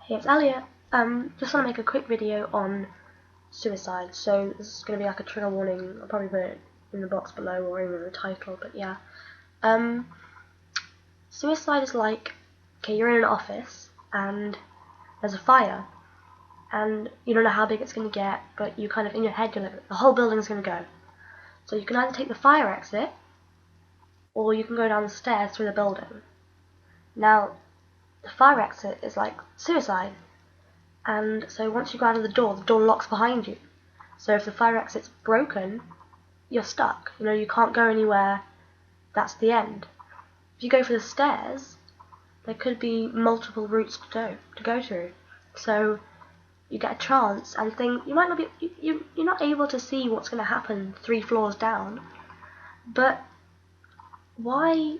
Hey, it's Elliot. Just want to make a quick video on suicide. So this is going to be like a trigger warning. I'll probably put it in the box below or in the title, but yeah. Suicide is like, okay, you're in an office and there's a fire and you don't know how big it's going to get, but you kind of, in your head, you're like, the whole building's going to go. So you can either take the fire exit or you can go down the stairs through the building. Now, the fire exit is like suicide. And so once you go out of the door locks behind you. So if the fire exit's broken, you're stuck. You know, you can't go anywhere. That's the end. If you go for the stairs, there could be multiple routes to go through. So you get a chance and think you might not be you're not able to see what's going to happen 3 floors down. But why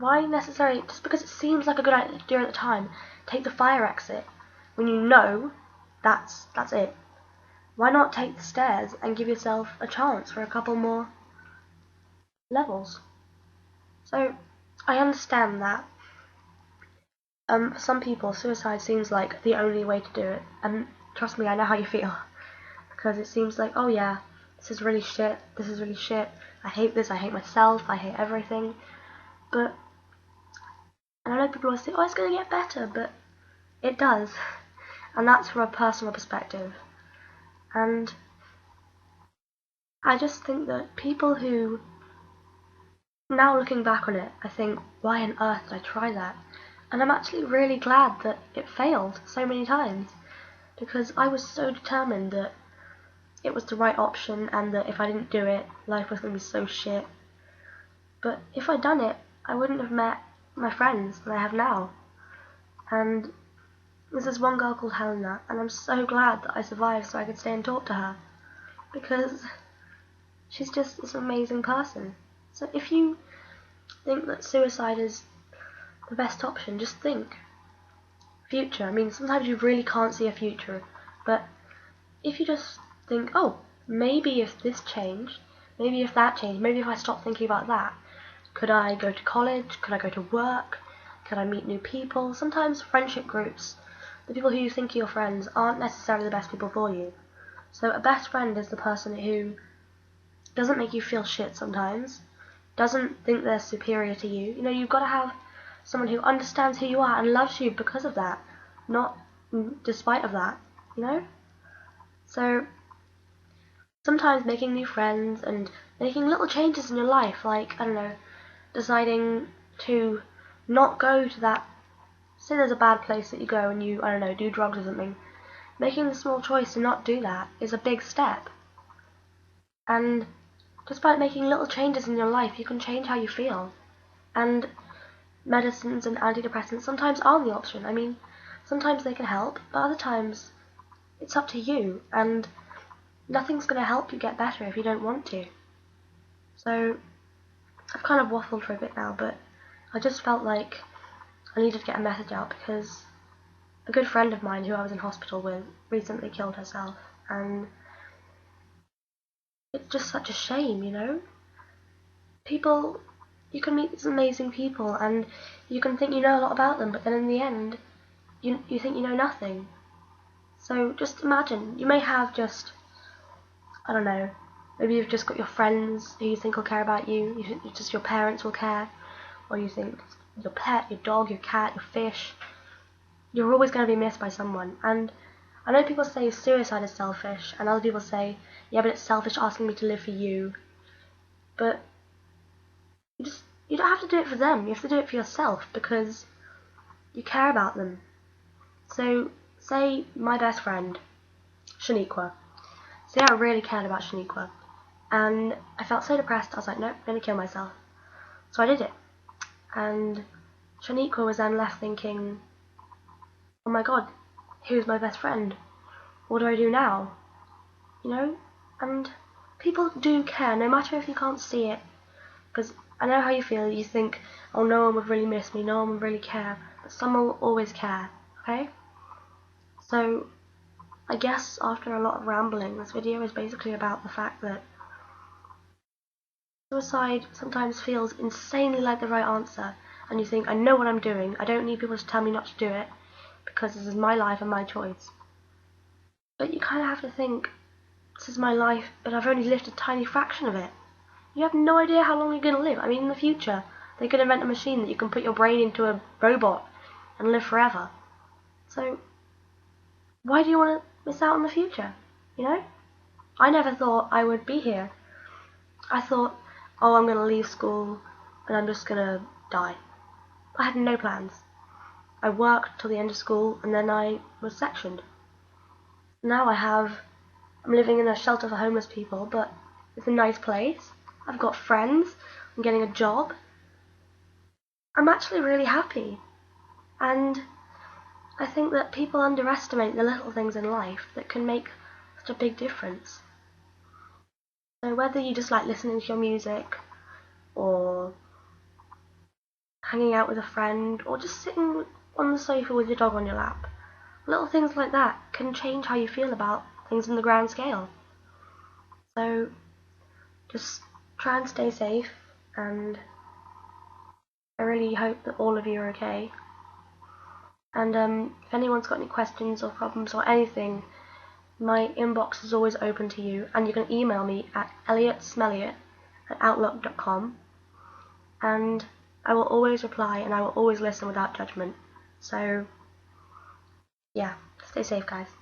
necessarily, just because it seems like a good idea at the time, take the fire exit when you know that's it? Why not take the stairs and give yourself a chance for a couple more levels? So I understand that for some people suicide seems like the only way to do it, and trust me, I know how you feel, because it seems like, oh yeah, this is really shit, I hate this, I hate myself, I hate everything. But and I know people will say, oh, it's going to get better, but it does. And that's from a personal perspective. And I just think that people who, now looking back on it, I think, why on earth did I try that? And I'm actually really glad that it failed so many times, because I was so determined that it was the right option and that if I didn't do it, life was going to be so shit. But if I'd done it, I wouldn't have met my friends that I have now. And there's this one girl called Helena, and I'm so glad that I survived so I could stay and talk to her, because she's just this amazing person. So if you think that suicide is the best option, just think future. I mean, sometimes you really can't see a future, but if you just think, oh, maybe if this changed, maybe if that changed, maybe if I stopped thinking about that, could I go to college? Could I go to work? Could I meet new people? Sometimes friendship groups, the people who you think are your friends, aren't necessarily the best people for you. So a best friend is the person who doesn't make you feel shit sometimes, doesn't think they're superior to you. You know, you've got to have someone who understands who you are and loves you because of that, not despite of that, you know? So sometimes making new friends and making little changes in your life, like, I don't know, deciding to not go to that, say there's a bad place that you go and you, I don't know, do drugs or something, making the small choice to not do that is a big step. And just by making little changes in your life, you can change how you feel. And medicines and antidepressants sometimes aren't the option. I mean, sometimes they can help, but other times it's up to you, and nothing's going to help you get better if you don't want to. So I've kind of waffled for a bit now, but I just felt like I needed to get a message out, because a good friend of mine who I was in hospital with recently killed herself, and it's just such a shame, you know? People, you can meet these amazing people and you can think you know a lot about them, but then in the end, you think you know nothing. So just imagine, you may have just, I don't know, maybe you've just got your friends who you think will care about you, you think just your parents will care, or you think your pet, your dog, your cat, your fish, you're always going to be missed by someone. And I know people say suicide is selfish, and other people say, yeah, but it's selfish asking me to live for you. But you don't have to do it for them, you have to do it for yourself, because you care about them. So, say my best friend, Shaniqua. Say I really cared about Shaniqua, and I felt so depressed, I was like, nope, I'm going to kill myself. So I did it. And Shaniqua was then left thinking, oh my god, who's my best friend? What do I do now? You know? And people do care, no matter if you can't see it. Because I know how you feel, you think, oh, no one would really miss me, no one would really care. But someone will always care, okay? So, I guess after a lot of rambling, this video is basically about the fact that suicide sometimes feels insanely like the right answer, and you think, I know what I'm doing, I don't need people to tell me not to do it, because this is my life and my choice. But you kind of have to think, this is my life, but I've only lived a tiny fraction of it. You have no idea how long you're going to live. I mean, in the future, they could invent a machine that you can put your brain into a robot and live forever. So, why do you want to miss out on the future? You know? I never thought I would be here. I thought, oh, I'm going to leave school and I'm just going to die. I had no plans. I worked till the end of school and then I was sectioned. Now I'm living in a shelter for homeless people, but it's a nice place. I've got friends. I'm getting a job. I'm actually really happy. And I think that people underestimate the little things in life that can make such a big difference. So whether you just like listening to your music, or hanging out with a friend, or just sitting on the sofa with your dog on your lap, little things like that can change how you feel about things in the grand scale. So just try and stay safe, and I really hope that all of you are okay. And if anyone's got any questions or problems or anything, my inbox is always open to you, and you can email me at elliotsmelliot@outlook.com, and I will always reply and I will always listen without judgment. So, yeah, stay safe, guys.